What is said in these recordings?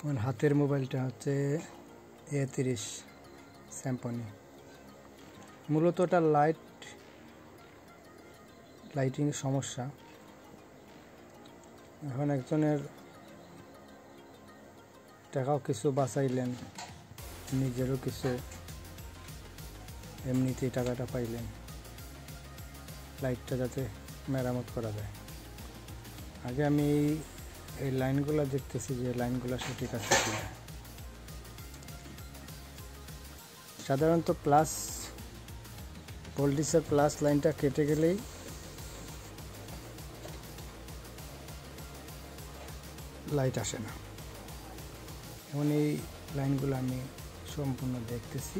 আমার হাতের মোবাইলটা হচ্ছে A30 স্যামসং। মূলত এটা লাইটিং সমস্যা। এখন একজনের টাকাও কিছু বাঁচাইলেন, নিজেরও কিছু এমনিতেই টাকাটা পাইলেন, লাইটটা যাতে মেরামত করা যায়। আগে আমি এই লাইনগুলো দেখতেছি যে লাইনগুলো সঠিক আছে কিনা। সাধারণত প্লাস ভোল্টেজের প্লাস লাইনটা কেটে গেলেই লাইট আসে না। এখন এই লাইনগুলো আমি সম্পূর্ণ দেখতেছি।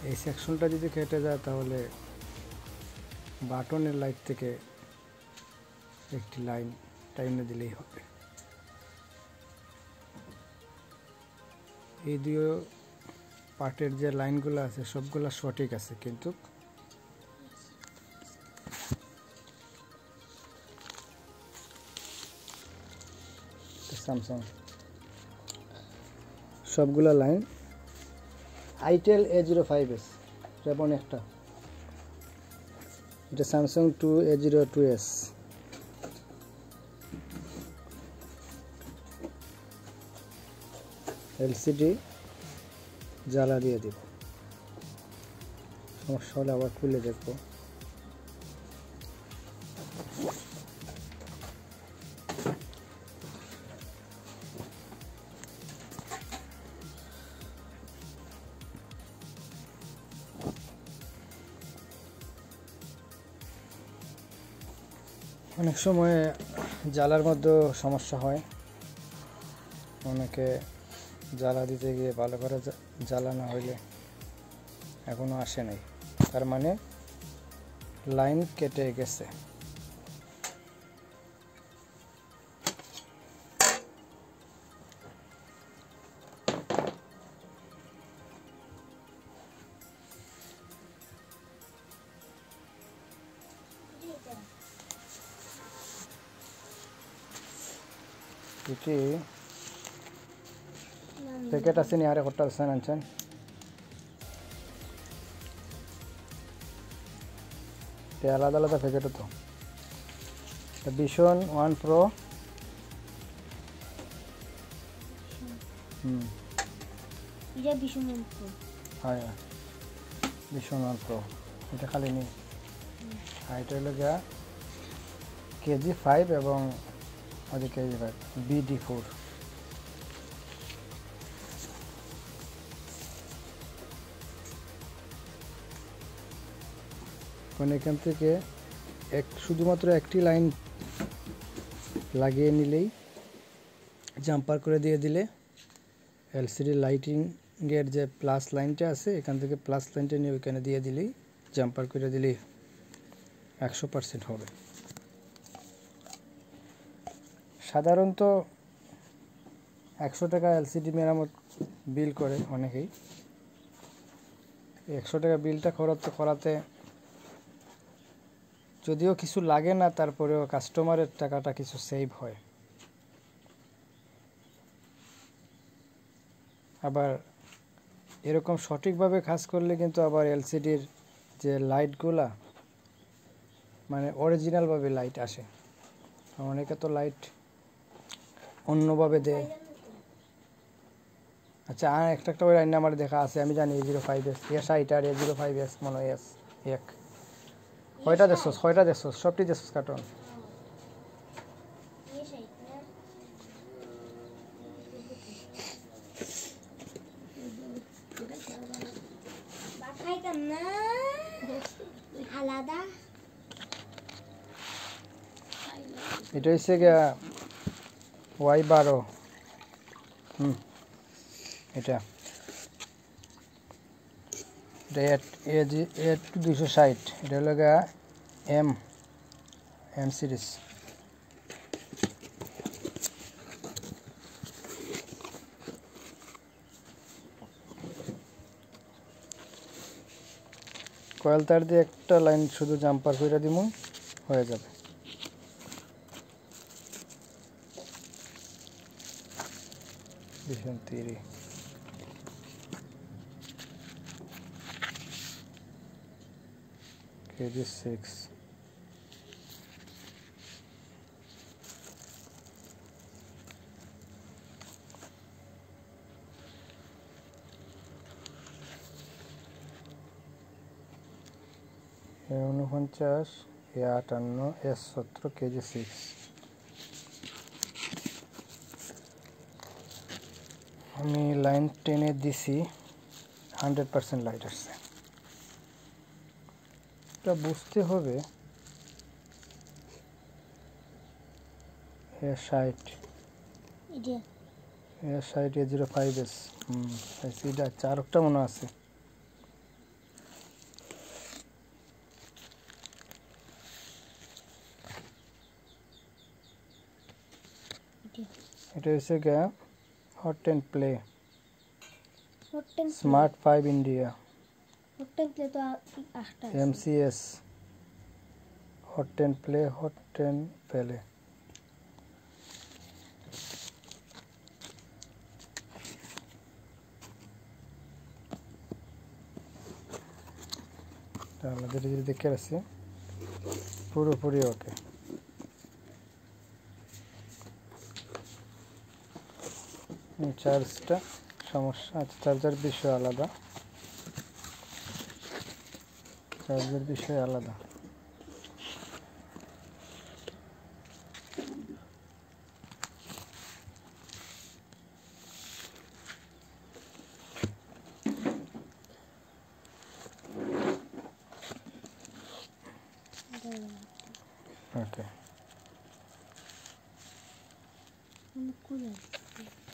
এই সেকশনটা যদি কেটে যায় তাহলে বাটনের লাইট থেকে একটি লাইন টাইনে দিলেই হবে। এই দুই পার্টের যে লাইনগুলো আছে সবগুলো সঠিক আছে, কিন্তু স্যামসাং সবগুলো লাইন আইটেল A05s যেমন একটা, এটা স্যামসাং A02s। এলসিডি জ্বালা দিয়ে দিব, সমস্যা হলে আবার খুলে দেখবো। অনেক সময় জ্বালার মধ্যে সমস্যা হয়, অনেকে জ্বালা দিতে গিয়ে ভালো করে জ্বালা না হইলে এখনো আসে নাই, তার মানে লাইন কেটে গেছে। কি প্যাকেট আছে নি আরে কটা আছে আনছেন? আলাদা আলাদা প্যাকেট তো। ভিশন 1 প্রো, এটা ভিশন 1 প্রো। হ্যাঁ ভিশন 1 প্রো, এটা খালি নি। এটা হলো গিয়া KG5 এবং KG5 BD4। এখান থেকে শুধুমাত্র একটি লাইন লাগিয়ে নিলেই, জাম্পার করে দিয়ে দিলে এলসিডি লাইটিংয়ের যে প্লাস লাইনটা আছে এখান থেকে প্লাস লাইনটা নিয়ে ওইখানে দিয়ে দিলেই, জাম্পার করে দিলেই 100% হবে। সাধারণত 100 টাকা এলসিডি মেরামত বিল করে অনেকেই। 100 টাকা বিলটা করাতে যদিও কিছু লাগে না, তারপরেও কাস্টমারের টাকাটা কিছু সেভ হয়। আবার এরকম সঠিকভাবে কাজ করলে কিন্তু আবার এলসিডির যে লাইটগুলা মানে অরিজিনালভাবে লাইট আসে। অনেকে তো লাইট অন্যভাবে দেয়। আচ্ছা আর একটা ওই লাইন আমার দেখা আছে, আমি জানি A05s, A60 A05s মনে হয় এক। কয়টা দেখছস? সবটি দেখছস কার্টুন? এটা হচ্ছে গিয়া Y12। এটা A260, এটা হলো গিয়া M সিরিজ। কয়েল তার দিয়ে একটা লাইন শুধু জাম্পার করে দিমু, হয়ে যাবে। Vision 3 KG6 49 A58 S17 KG6 আমি লাইন টেনে দিছি 100% লাইট আসছে এটা বুঝতে হবে A60 এটা A60 A05S এটা চারটা মনে আছে এটা হচ্ছে গিয়া hot 10 play hotel smart 5 India hotel play তো আটটা আছে। MCS hot 10 play hot 10 play তাহলে ধীরে ধীরে দেখে আসছি পুরোপুরি ওকে চার্জটা সমস্যা আছে চার্জার বিষয় আলাদা ওকে অনেক cool আছে।